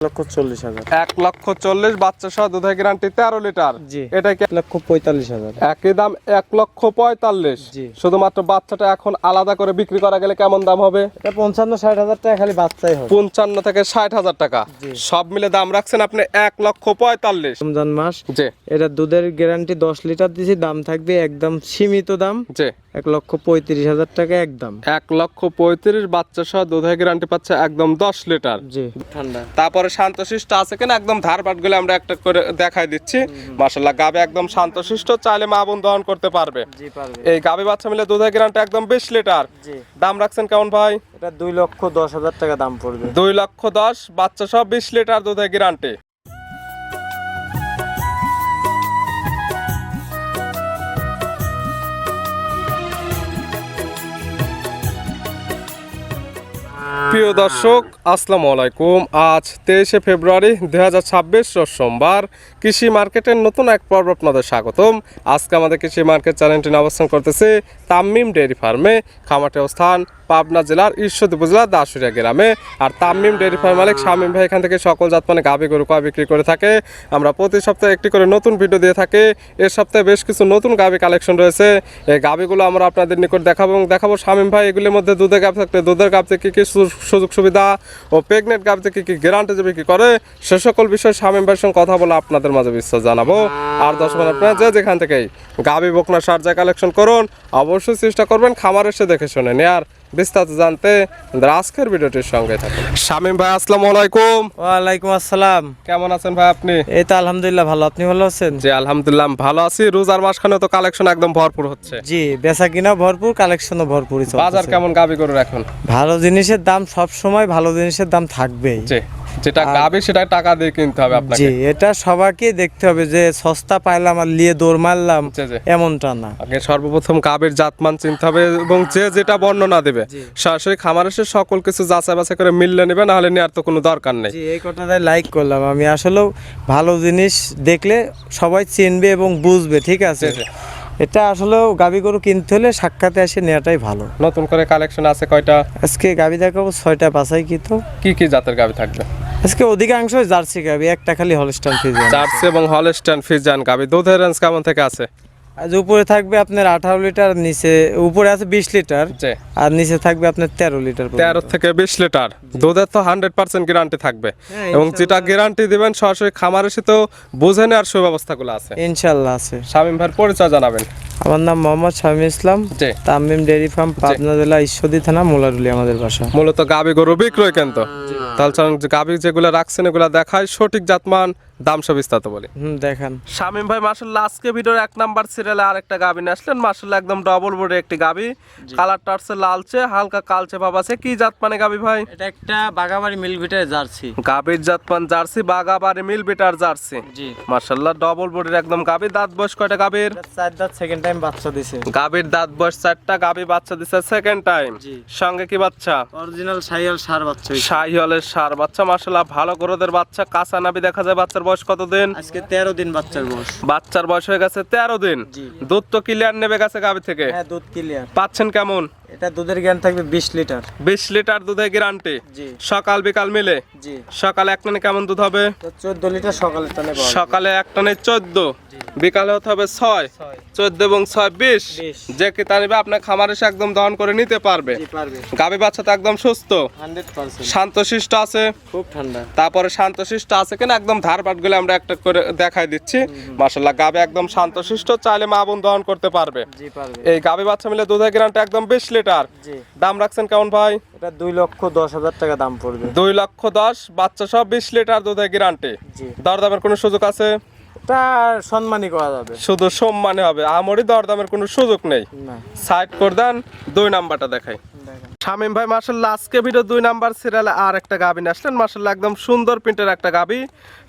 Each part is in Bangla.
1,40,000। 1,40,000 বাচ্চা সহ দুধের গ্যারান্টি 13 লিটার। জি। এটা কি 1,45,000? একই দাম 1,45,000। জি। শুধুমাত্র বাচ্চাটা এখন আলাদা করে বিক্রি করা গেলে কেমন দাম হবে? এটা 55-60,000 টাকা খালি বাচ্চাই হবে। 55 থেকে 60,000 টাকা। জি। সব মিলে দাম রাখছেন আপনি 1,45,000। রমজান মাস, জি এটা দুধের গ্যারান্টি 10 লিটার দিছি, দাম থাকবে একদম সীমিত দাম জি 1,35,000 টাকা একদম। 1,35,000 বাচ্চা সহ দুধের গ্যারান্টি পাচ্ছে একদম 10 লিটার। জি। ঠান্ডা। তারপরে শান্তশিষ্ট আছে কিনা একদম ধারবাট গুলো আমরা একটা করে দেখাই দিচ্ছি। মাশাআল্লাহ গাবে একদম শান্তশিষ্ট, চাইলে মা বোন দহন করতে পারবে। জি পারবে। এই গাবে বাচ্চা মিলে দুধের গ্যারান্টি একদম 20 লিটার। জি। দাম রাখছেন কেমন ভাই? এটা 2,10,000 টাকা দাম পড়বে। 2,10,000 বাচ্চা সহ 20 লিটার দুধের গ্যারান্টি। প্রিয় দর্শক আসসালামু আলাইকুম। আজ 23শে ফেব্রুয়ারি 2026 রোজ সোমবার। কৃষি মার্কেটের নতুন এক পর্ব আপনাদের স্বাগতম। আজকে আমাদের কৃষি মার্কেট চ্যানেলটি অবস্থান করতেছে তামিম ডেয়ারি ফার্মে। খামারটি অবস্থান পাবনা জেলার ঈশ্বরদী উপজেলার দাসুরিয়া গ্রামে। আর তামিম ডেয়ারি ফার্ম মালিক শামীম ভাই এখান থেকে সকল জাত মানে গাভী গরু কয় বিক্রি করে থাকে। আমরা প্রতি সপ্তাহে একটি করে নতুন ভিডিও দিয়ে থাকি। এর সপ্তাহে বেশ কিছু নতুন গাভী কালেকশন রয়েছে। এই গাভীগুলো আমরা আপনাদের নিকট দেখাবো এবং দেখাবো শামীম ভাই এগুলির মধ্যে দুধের গাভী থাকলে দুধের গাভীতে কী কী সুযোগ সুবিধা ও প্রেগনেন্ট গাভীতে কী কী গ্যারান্টি যে বিক্রি করে সে সকল বিষয়ে শামীম ভাইয়ের সঙ্গে কথা বলে আপনাদের মাঝে বিস্তার জানাবো। আর দর্শক আপনারা যে যেখান থেকেই গাভী বকনা সার যা কালেকশন করুন অবশ্যই চেষ্টা করবেন খামার এসে দেখে শুনে নেয়ার। বিস্তারিত জানতে আজকের ভিডিওটির সঙ্গে থাকুন। শামীম ভাই আসসালামু আলাইকুম। ওয়ালাইকুম আসসালাম। কেমন আছেন ভাই আপনি? এই তো আলহামদুলিল্লাহ ভালো, আপনি ভালো আছেন? জি আলহামদুলিল্লাহ ভালো আছি। রোজার মাসখানে তো কালেকশন একদম ভরপুর হচ্ছে। জি, বেচা কিনা ভরপুর, কালেকশনও ভরপুরই চলছে। বাজার কেমন গাভী গরুর এখন? ভালো জিনিসের দাম সব সময় ভালো জিনিসের দাম থাকবেই। জি, যেটা গাভী সেটা টাকা দিয়ে কিনতে হবে আপনাকে। জি, এটা সবাইকে দেখতে হবে যে সস্তা পাইলাম আর নিয়ে দৌড় মারলাম জি, জি। এমনটা না। আগে সর্বপ্রথম গাভীর জাতমান চিনতে হবে এবং যে যেটা বর্ণনা দেবে জি। সরাসরি খামার এসে সকল কিছু যাচাই বাছাই করে মিললে নেবে, না হলে নেওয়ার তো কোনো দরকার নেই। জি, এই কথাটাই লাইক করলাম আমি। আসলেও ভালো জিনিস দেখলে সবাই চিনবে এবং বুঝবে, ঠিক আছে? জি, জি। এটা আসলেও গাভী গরু কিনতে হলে সাক্ষাতে এসে নেওয়াটাই ভালো। নতুন করে কালেকশন আছে কয়টা? আজকে গাভী দেখাবো 6টা বাছাই কি তো। কি কি জাতের গাভী থাকবে? আজকে অধিকাংশ জার্সি গাভী, একটা খালি হলস্টাইন ফ্রিজিয়ান। জার্সি এবং হলস্টাইন ফ্রিজিয়ান গাভী। দুধের রেঞ্জ কেমন থেকে আছে? আজ উপরে থাকবে আপনার 18 লিটার, নিচে উপরে আছে 20 লিটার জি। আর নিচে থাকবে আপনার 13 লিটার। 13 থেকে 20 লিটার দুধের তো 100% গ্যারান্টি থাকবে হ্যাঁ, এবং যেটা গ্যারান্টি দিবেন সরাসরি খামার এসে তো বুঝে নেওয়ার সুব্যবস্থাগুলো আছে। ইনশাআল্লাহ আছে। শামীম ভাইয়ের পরিচয় জানাবেন। আমার নাম মোহাম্মদ শামীম ইসলাম, জি। তামিম ডেয়ারি ফার্ম, পাবনা জেলা ঈশ্বরদী থানা, মোলারুলি আমাদের বাসা। মূলত গাভী গরু বিক্রয় কেন তো তাহলে চলুন গাভী যেগুলো রাখছেন এগুলো দেখায়, সঠিক জাতমান দাম সব বিস্তারিত বলি। দেখান। শামীম ভাই মাশাআল্লাহ আজকে ভিডিওর 1 নাম্বার সিরিয়ালে আরেকটা গাভী নিয়ে আসলেন। মাশাআল্লাহ একদম ডবল বডি একটি গাভী, কালারটা হচ্ছে লালচে, হালকা কালচে ভাব আছে। কি জাত মানে গাভী ভাই? এটা একটা বাগাবাড়ি মিল ভিটার জার্সি। গাভীর জাতমান জার্সি, বাগাবাড়ি মিল বিটার জার্সি। জি। মাশাআল্লাহ ডবল বডির একদম গাভী। দাঁত বয়স কয়টা গাভীর? 4 দাঁত, সেকেন্ড টাইম বাচ্চা দিছে। গাভীর দাঁত বয়স 4টা, গাভী বাচ্চা দিছে সেকেন্ড টাইম। জি। সঙ্গে কি বাচ্চা? অরিজিনাল শাহিওয়াল সার বাচ্চা হইছে। শাহিওয়ালের সার বাচ্চা। মাশাআল্লাহ ভালো গরুদের বাচ্চা, কাঁচা নাভি দেখা যায়। বাচ্চার বয়স কত দিন? আজকে 13 দিন বাচ্চার বয়স। বাচ্চার বয়স হয়ে গেছে 13 দিন। জি। দুধ তো ক্লিয়ার নেবে গেছে গাভী থেকে। হ্যাঁ, দুধ ক্লিয়ার। পাচ্ছেন কেমন? এটা দুধের জ্ঞান থাকবে 20 লিটার। 20 লিটার দুধের গ্যারান্টি। জি। সকাল বিকাল মিলে। জি। সকালে এক টানে কেমন দুধ হবে? তো 14 লিটার সকালে টানে পাওয়া যাবে। সকালে এক টানে 14, বিকালে হতে হবে 6। 14 এবং 6 20। 20। যে কি তা নিবে আপনার খামার এসে একদম দহন করে নিতে পারবে। জি, পারবে। গাভী বাচ্চা তো একদম সুস্থ, 100%। শান্তশিষ্ট আছে। খুব ঠান্ডা। তারপরে শান্তশিষ্ট আছে কিনা একদম ধারবাট গুলো আমরা একটা করে দেখাই দিচ্ছি। মাশাআল্লাহ গাভী একদম শান্তশিষ্ট, চাইলে মা বোন দহন করতে পারবে। জি, পারবে। এই গাভী বাচ্চা মিলে দুধের গ্যারান্টি একদম 20 লিটার। জি। দাম রাখছেন কেমন ভাই? এটা 2,10,000 টাকা দাম পড়বে। 2,10,000 বাচ্চা সব 20 লিটার দুধের গ্যারান্টি। জি। দরদামের কোনো সুযোগ আছে? এটা সম্মানই করা যাবে। শুধু সম্মানে হবে, আমরি দরদামের কোনো সুযোগ নেই। না। সাইড করে দেন, 2 নাম্বারটা দেখাই। দেখেন। শামীম ভাই মাশাআল্লাহ আজকে ভিডিও 2 নাম্বার সিরিয়ালে আর একটা গাভী নিয়ে আসলেন। মাশাআল্লাহ একদম সুন্দর প্রিন্টের একটা গাভী,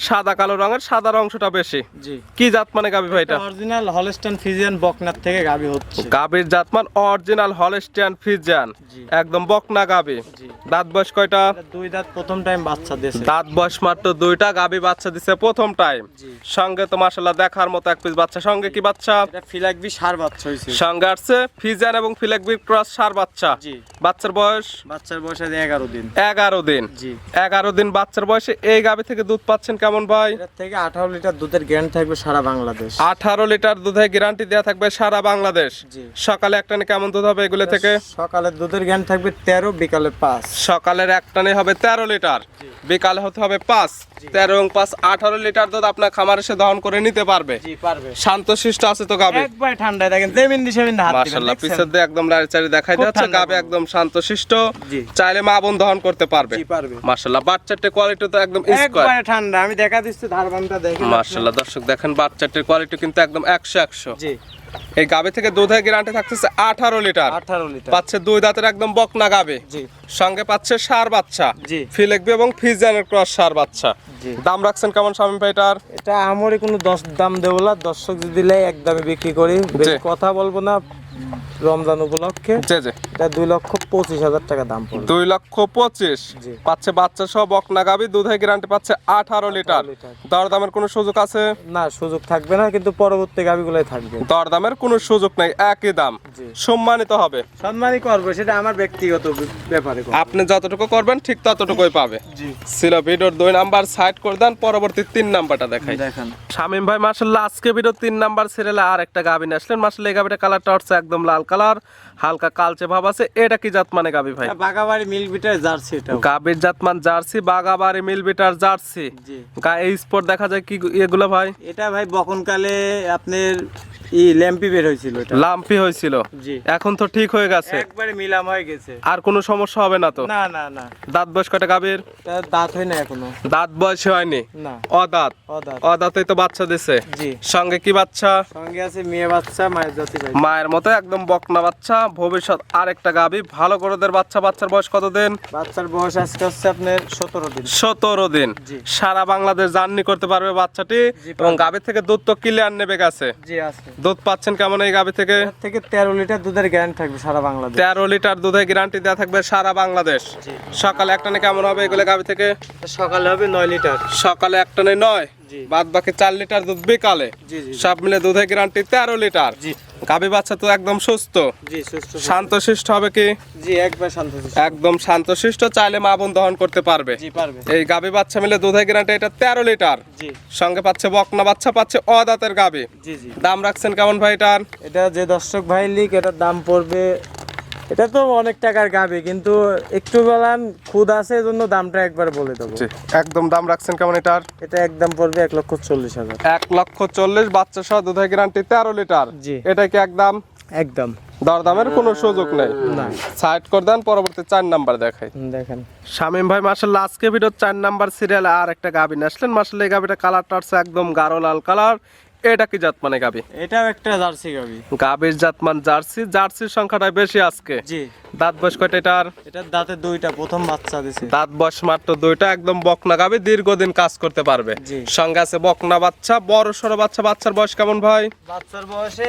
সাদা কালো রঙের, সাদার অংশটা বেশি। জি। কি জাত মানে গাভী ভাই এটা? অরিজিনাল হলস্টাইন ফ্রিজিয়ান বকনার থেকে গাবি হচ্ছে। গাভীর জাতমান অরিজিনাল হলস্টিয়ান ফ্রিজিয়ান, জি। একদম বকনা গাভী। জি। দাঁত বয়স কয়টা? এটা 2 দাঁত, প্রথম টাইম বাচ্চা দিয়েছে। দাঁত বয়স মাত্র 2টা, গাভী বাচ্চা দিছে প্রথম টাইম। জি। সঙ্গে তো মাশাআল্লাহ দেখার মতো এক পিস বাচ্চা। সঙ্গে কি বাচ্চা? এটা ফিলাকবি সার বাচ্চা হইছে। সঙ্গে আসছে ফ্রিজিয়ান এবং ফিলেকবির ক্রস সার বাচ্চা। জি। বাচ্চা বাচ্চার বয়স? বাচ্চার বয়স আছে 11 দিন। 11 দিন। জি। 11 দিন বাচ্চার বয়সে এই গাভী থেকে দুধ পাচ্ছেন কেমন ভাই? এর থেকে 18 লিটার দুধের গ্যারান্টি থাকবে সারা বাংলাদেশ। 18 লিটার দুধের গ্যারান্টি দেওয়া থাকবে সারা বাংলাদেশ। জি। সকালে এক টানে কেমন দুধ হবে এগুলো থেকে? সকালে দুধের গ্যারান্টি থাকবে 13, বিকালে 5। সকালের এক টানে হবে 13 লিটার, বিকালে হতে হবে 5। 13 এবং 5 18 লিটার দুধ আপনার খামারে এসে দহন করে নিতে পারবে। জি পারবে। শান্তশিষ্ট আছে তো গাভী? একবার ঠান্ডায় দেখেন জমিন দিশমিন হাত দিবেন। মাশাআল্লাহ, পিছের দিয়ে একদম লাড়িচাড়ি দেখাই খুব যাচ্ছে। ঠান্ডা গাভী গরম। একদম শান্তশিষ্ট, জি। চাইলে মা বোন দহন করতে পারবে। জি পারবে। মাশাআল্লাহ, বাচ্চাটির কোয়ালিটি তো একদম স্কয়ার। একবার ঠান্ডা, আমি দেখা দিচ্ছি ধারবানটা দেখেন। মাশাআল্লাহ দর্শক দেখেন বাচ্চাটির কোয়ালিটি কিন্তু একদম 100। জি। এই গাভী থেকে দুধের গ্যারান্টি থাকতেছে 18 লিটার। 18 লিটার। পাচ্ছে দুই দাঁতের একদম বকনা গাভী। জি। সঙ্গে পাচ্ছে ষাঁড় বাচ্চা, জি। ফিলেকবি এবং ফিজিয়ানের ক্রস ষাঁড় বাচ্চা। জি। দাম রাখছেন কেমন শামীম ভাই এটার? এটা আমারই কোনো দাম দেবো না, দর্শক যদি লাই একদমই বিক্রি করি। বেশি কথা বলবো না, রমজান উপলক্ষে। জি জি। এটা 2,25,000 টাকা দাম পড়বে। 2,25,000। জি। পাচ্ছে বাচ্চা সহ বকনা গাভী, দুধের গ্যারান্টি পাচ্ছে 18 লিটার। লিটার। দরদামের কোনো সুযোগ আছে? না, সুযোগ থাকবে না, কিন্তু পরবর্তী গাভিগুলোই থাকবে। দরদামের কোনো সুযোগ নাই, একই দাম। জি। সম্মানিত হবে। সম্মানই করবো, সেটা আমার ব্যক্তিগত ব্যাপারে করবো। আপনি যতটুকু করবেন ঠিক ততটুকুই পাবে। জি। ছিল ভিডিওর 2 নাম্বার সাইড করে দেন, পরবর্তী 3 নাম্বারটা দেখাই। দেখেন। শামীম ভাই মাশাআল্লাহ আজকে ভিডিও 3 নাম্বার সিরিয়ালে আর একটা গাভী নিয়ে আসলেন। মাশাআল্লাহ এই গাভীটা কালারটা হচ্ছে একদম লাল কালার, হালকা কালচে ভাব আছে। এটা কি জাত মানে গাভী ভাই? Bagabari milk bitter jersey. এটা গাভীর জাতমান জার্সি, বাগাবাড়ি মিলবিটার জার্সি। জি। এই স্পট দেখা যায় কি এগুলো ভাই? এটা ভাই বকনকালে আপনার ল্যাম্পি বের হয়েছিল, এটা লাম্পি হয়েছিল। জি। এখন তো ঠিক হয়ে গেছে, একবারে মিলাম হয়ে গেছে। আর কোনো সমস্যা হবে না তো? না না না, দাঁত বয়স কয়টা গাভীর? এটা দাঁত হয় না এখনো। দাঁত বয়স হয়নি, না, অদাঁত। অদাঁত। অদাঁতেই তো বাচ্চা দিছে। জি। সঙ্গে কি বাচ্চা? সঙ্গে আছে মেয়ে বাচ্চা, মায়ের জাতি ভাই। মায়ের মতো একদম বকনা বাচ্চা, ভবিষ্যৎ আরেকটা গাভী। ভালো গরুদের বাচ্চা। বাচ্চার বয়স কত দিন? বাচ্চার বয়স আজকে হচ্ছে আপনার 17 দিন। 17 দিন। জি। সারা বাংলাদেশ জার্নি করতে পারবে বাচ্চাটি। জি, এবং পারবে। গাভী থেকে দুধ তো ক্লিয়ার নেবে গেছে। জি আছে। দুধ পাচ্ছেন কেমন এই গাভী থেকে? এর থেকে 13 লিটার দুধের গ্যারান্টি থাকবে সারা বাংলাদেশ। 13 লিটার দুধের গ্যারান্টি দেওয়া থাকবে সারা বাংলাদেশ। জি। সকালে এক টানে কেমন হবে এগুলো গাভী থেকে? সকালে হবে 9 লিটার। সকালে এক টানে 9, জি। বাদ বাকি 4 লিটার দুধ বিকালে। জি জি সব মিলে দুধের গ্যারান্টি 13 লিটার। জি। গাভী বাচ্চা তো একদম সুস্থ, জি সুস্থ। শান্তশিষ্ট হবে কি? জি একবার শান্ত। একদম শান্তশিষ্ট, চাইলে মা বোন দহন করতে পারবে। জি পারবে। এই গাভী বাচ্চা মিলে দুধের গ্যারান্টি এটা 13 লিটার। জি। সঙ্গে পাচ্ছে বকনা বাচ্চা, পাচ্ছে অদাঁতের গাভী। জি জি। দাম রাখছেন কেমন ভাই এটার? এটা যে দর্শক ভাই লিক, এটার দাম পড়বে, এটা তো অনেক টাকার গাবে, কিন্তু একটু বলান খুদ আছে, এজন্য দামটা একবার বলে দেবো। একদম দাম রাখছেন কেমন এটার? এটা একদম পড়বে 1,40,000। 1,40,000 বাচ্চা সহ দুধের গ্যারান্টি 13 লিটার। জি। এটা কি একদম? একদম। দরদামের কোনো সুযোগ নেই। না। সাইড করে দেন, পরবর্তী 4 নাম্বার দেখাই। দেখেন। শামীম ভাই মাশাআল্লাহ আজকে ভিডিও 4 নাম্বার সিরিয়ালে আর একটা গাভী নিয়ে আসলেন। মাশাআল্লাহ এই গাভীটা কালারটা হচ্ছে একদম গাঢ় লাল কালার। এটা কি জাত মানে গাভী? এটাও একটা জার্সি গাবি। গাভীর জাতমান জার্সি। জার্সির সংখ্যাটা বেশি আজকে। জি। দাঁত বয়স কয়টা এটার? এটার দাঁতে 2টা, প্রথম বাচ্চা দিছে। দাঁত বয়স মাত্র 2টা, একদম বকনা গাভী, দীর্ঘদিন কাজ করতে পারবে। জি। সঙ্গে আছে বকনা বাচ্চা, বড় সড়ো বাচ্চা। বাচ্চার বয়স কেমন ভাই? বাচ্চার বয়সে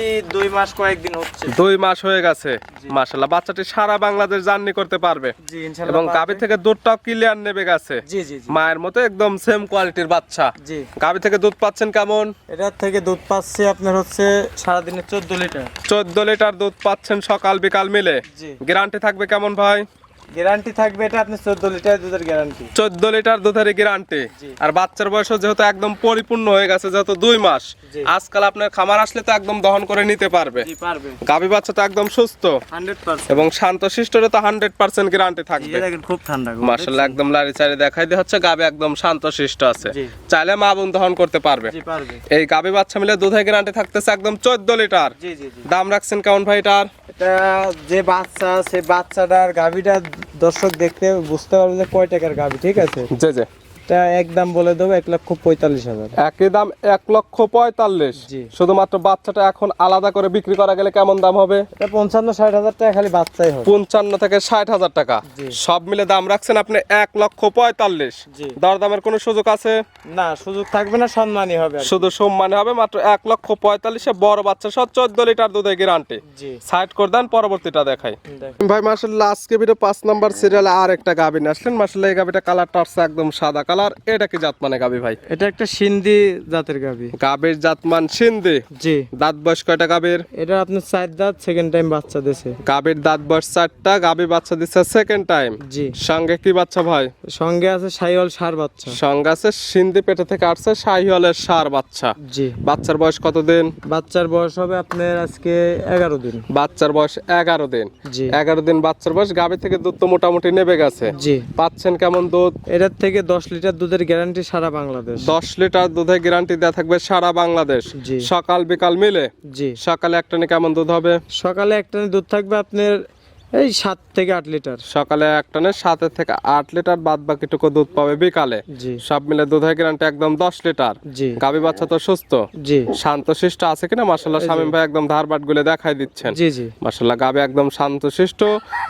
এই 2 মাস কয়েকদিন হচ্ছে। 2 মাস হয়ে গেছে। মাশাআল্লাহ বাচ্চাটি সারা বাংলাদেশ জার্নি করতে পারবে। জি ইনশাআল্লাহ। এবং গাভী থেকে দুধটাও ক্লিয়ার নেবে গেছে। জি জি জি। মায়ের মতো একদম সেম কোয়ালিটির বাচ্চা। জি। গাভী থেকে দুধ পাচ্ছেন কেমন? এটার থেকে দুধ পাচ্ছে আপনার হচ্ছে সারাদিনে 14 লিটার। 14 লিটার দুধ পাচ্ছেন সকাল বিকাল মিলে। জি। গ্যারান্টি থাকবে কেমন ভাই? গ্যারান্টি থাকবে এটা আপনার 14 লিটার দুধের গ্যারান্টি। 14 লিটার দুধের গ্যারান্টি। জি। আর বাচ্চার বয়স যেহেতু একদম পরিপূর্ণ হয়ে গেছে, যেহেতু 2 মাস, জি। আজকাল আপনার খামার আসলে তো একদম দহন করে নিতে পারবে। জি পারবে। গাভী বাচ্চা তো একদম সুস্থ 100%। এবং শান্তশিষ্টরে তো 100% গ্যারান্টি থাকবে। এই দেখেন খুব ঠান্ডা গো। মাশাআল্লাহ একদম লারি চারি দেখাই দিয়ে হচ্ছে গাভী একদম শান্তশিষ্ট আছে। জি। চাইলে মা বোন দহন করতে পারবে। জি পারবে। এই গাভী বাচ্চা মিলে দুধের গ্যারান্টি থাকতেছে একদম 14 লিটার। জি জি জি। দাম রাখছেন কেমন ভাই এটার? এটা যে বাচ্চা, সে বাচ্চাটার গাভিটা দর্শক দেখতে বুঝতে পারবে যে কয় টাকার গাভি, ঠিক আছে? জি জি। এটা একদম বলে দেবো 1,45,000। একই দাম 1,45,000। জি। শুধুমাত্র বাচ্চাটা এখন আলাদা করে বিক্রি করা গেলে কেমন দাম হবে? এটা 55-60,000 টাকা খালি বাচ্চাই হবে। 55 থেকে 60,000 টাকা। জি। সব মিলে দাম রাখছেন আপনি 1,45,000। জি। দরদামের কোনো সুযোগ আছে? না, সুযোগ থাকবে না, সম্মানই হবে আর কি। শুধু সম্মানে হবে মাত্র 1,45,000। বড় বাচ্চা সহ 14 লিটার দুধের গ্যারান্টি। জি। সাইড করে দেন, পরবর্তীটা দেখাই। দেখেন। ভাই মাশাআল্লাহ আজকে ভিডিও 5 নাম্বার সিরিয়ালে আর একটা গাভী নিয়ে আসলেন। মাশাআল্লাহ এই গাভীটা কালারটা হচ্ছে একদম সাদা কালার। কালার, এটা কি জাত মানে গাবি ভাই? এটা একটা সিন্ধি জাতের গাভী। গাবির জাতমান সিন্ধি। জি। দাঁত বয়স কয়টা গাবির? এটা আপনার 4 দাঁত, সেকেন্ড টাইম বাচ্চা দিছে। গাবির দাঁত বয়স 4টা, গাবি বাচ্চা দিচ্ছে সেকেন্ড টাইম। জি। সঙ্গে কি বাচ্চা ভাই? সঙ্গে আছে শাহিওয়াল ষাঁড় বাচ্চা। সঙ্গে আছে সিন্ধি পেটে থেকে আসছে শাহিওয়ালের ষাঁড় বাচ্চা। জি। বাচ্চার বয়স কতদিন? বাচ্চার বয়স হবে আপনার আজকে 11 দিন। বাচ্চার বয়স 11 দিন। জি। 11 দিন বাচ্চার বয়স। গাবি থেকে দুধ তো মোটামুটি নেবে গেছে। জি। পাচ্ছেন কেমন দুধ? এটার থেকে 10 লিটার দুধের গ্যারান্টি সারা বাংলাদেশ। 10 লিটার দুধের গ্যারান্টি দেওয়া থাকবে সারা বাংলাদেশ। জি। সকাল বিকাল মিলে। জি। সকালে একটানে কেমন দুধ হবে? সকালে একটানে দুধ থাকবে আপনার এই 7 থেকে 8 লিটার। সকালে একটানে 7 থেকে 8 লিটার, বাদ বাকিটুকু দুধ পাবে বিকালে। জি। সব মিলে দুধের গ্যারান্টি একদম 10 লিটার। জি। গাবি বাচ্চা তো সুস্থ, জি। শান্তশিষ্ট আছে কিনা? মাশাআল্লাহ শামীম ভাই একদম ধারবাট গুলো দেখাই দিচ্ছেন। জি। জি। মাশাআল্লাহ গাবি একদম শান্তশিষ্ট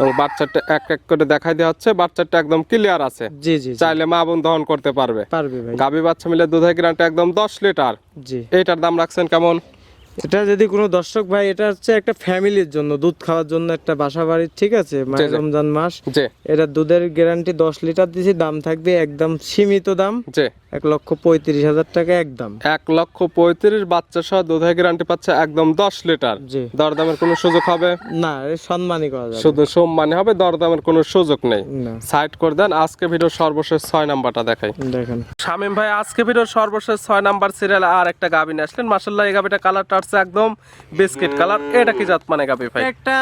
এবং বাচ্চাটা এক এক করে দেখাই দেওয়া হচ্ছে। বাচ্চাটা একদম ক্লিয়ার আছে। জি। জি। চাইলে মা বোন দহন করতে পারবে। পারবে ভাই। গাবি বাচ্চা মিলে দুধের গ্যারান্টি একদম 10 লিটার। জি। এইটার দাম রাখছেন কেমন? এটা যদি কোনো দর্শক ভাই, এটা হচ্ছে একটা ফ্যামিলির জন্য, দুধ খাওয়ার জন্য একটা বাসা বাড়ির, ঠিক আছে, মায়ের জি। রমজান মাস। জি। এটা দুধের গ্যারান্টি 10 লিটার দিছি। দাম থাকবে একদম সীমিত দাম, জি। 1,35,000 টাকা একদম। 1,35,000 বাচ্চা সহ দুধের গ্যারান্টি পাচ্ছে একদম 10 লিটার। জি। দরদামের কোনো সুযোগ হবে না, এর সম্মানই করা যাবে। শুধু সম্মানী হবে, দরদামের কোনো সুযোগ নেই। না। সাইড করে দেন। আজকে ভিডিও সর্বশেষ 6 নাম্বারটা দেখাই। দেখেন শামীম ভাই আজকে ভিডিওর সর্বশেষ 6 নাম্বার সিরিয়ালে আর একটা গাবি নিয়ে আসলেন। মাশাআল্লাহ এই গাবিটা কালারটা আছে একদম বিস্কিট কালার। এটা কি জাত মানে গাবি ভাই? একটা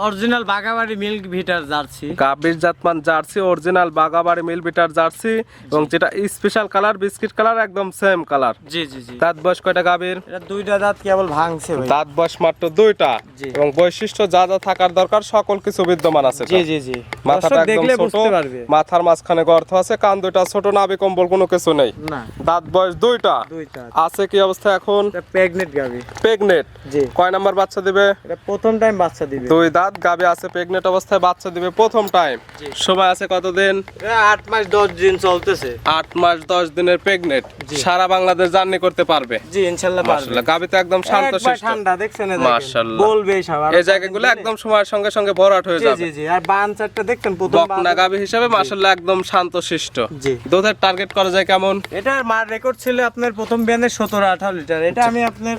অরিজিনাল বাগাবাড়ি মিল্ক ভিটার জার্সি। গাবির জাতমান জার্সি, অরিজিনাল বাগাবাড়ি মিল বিটার জার্সি, এবং যেটা স্পেশাল কালার বিস্কিট কালার, একদম সেম কালার। জি। জি। জি। দাঁত বয়স কয়টা গাবির? এটা 2টা দাঁত কেবল ভাঙছে ভাই। দাঁত বয়স মাত্র 2টা। জি। এবং বৈশিষ্ট্য যা যা থাকার দরকার সকল কিছু বিদ্যমান আছে। জি। জি। জি। মাথাটা দর্শক একদম দেখলে ছোট, বুঝতে পারবে। মাথার মাঝখানে গর্ত আছে, কান দুইটা ছোট, নাভি কম্বল কোনো কিছু নেই। না। দাঁত বয়স 2টা। 2টা। আছে কি অবস্থা এখন? এটা প্রেগনেন্ট গাবি। প্রেগনেট। জি। কয় নাম্বার বাচ্চা দিবে? এটা প্রথম টাইম বাচ্চা দিবে। 2 দাঁত গাবি আছে, প্রেগনেন্ট অবস্থায় বাচ্চা দিবে প্রথম টাইম। জি। সময় আছে কতদিন? এটা 8 মাস 10 দিন চলতেছে। 8 মাস 10 দিনের প্রেগনেন্ট। জি। সারা বাংলাদেশ জার্নি করতে পারবে। জি, ইনশাআল্লাহ পারবে। মাশাআল্লাহ গাবি তো একদম শান্তশিষ্ট। ঠান্ডা দেখছেন এই দেখেন। মাশাআল্লাহ। বলবে সব। এই জায়গাগুলো একদম সময়ের সঙ্গে সঙ্গে ভরাট হয়ে জি। যাবে। জি। জি। আর বানচারটা দেখছেন প্রথম বকনা গাবি হিসেবে মাশাআল্লাহ একদম শান্তশিষ্ট। জি। দুধের টার্গেট করা যায় কেমন? এটার মার রেকর্ড ছিল আপনার প্রথম বিয়ানে 17-18 লিটার। এটা আমি আপনার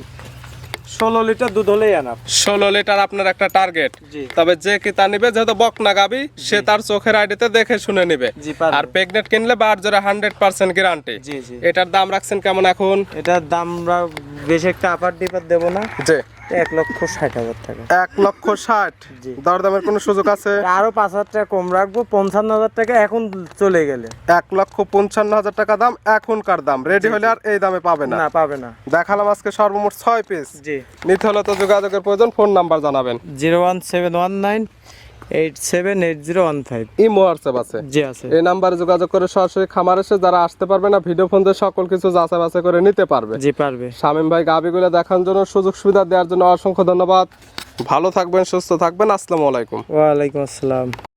16 লিটার দুধ হলেই আনাব। 16 লিটার আপনার একটা টার্গেট। জি। তবে যে কি তা নিবে, যেহেতু বকনা গাবি, সে তার চোখের আইডিতে দেখে শুনে নিবে। জি, পারবে। আর প্রেগনেন্ট কিনলে বার জোরে 100% গ্যারান্টি। জি। জি। এটার দাম রাখছেন কেমন এখন? এটার দাম আমরা বেশি একটা আপার ডিপার দেবো না। জি। 1,60,000 টাকা। 1,60,000। জি। দরদামের কোনো সুযোগ আছে? আরো 5,000 টাকা কম রাখবো, 55,000 টাকা এখন চলে গেলে। 1,55,000 টাকা দাম এখনকার দাম। রেডি হলে আর এই দামে পাবে না। না, পাবে না। দেখালাম আজকে সর্বমোট 6 পিস। জি। নিতে হলে তো যোগাযোগের প্রয়োজন। ফোন নাম্বার জানাবেন। 01719878015। ইমো হোয়াটসঅ্যাপ আছে। জি, আছে। এই নাম্বারে যোগাযোগ করে সরাসরি খামার এসে যারা আসতে পারবে না, ভিডিও ফোন দিয়ে সকল কিছু যাচাই বাছাই করে নিতে পারবে। জি, পারবে। শামীম ভাই গাবিগুলো দেখার জন্য, সুযোগ সুবিধা দেওয়ার জন্য অসংখ্য ধন্যবাদ। ভালো থাকবেন, সুস্থ থাকবেন। আসসালামু আলাইকুম। ওয়ালাইকুম আসসালাম।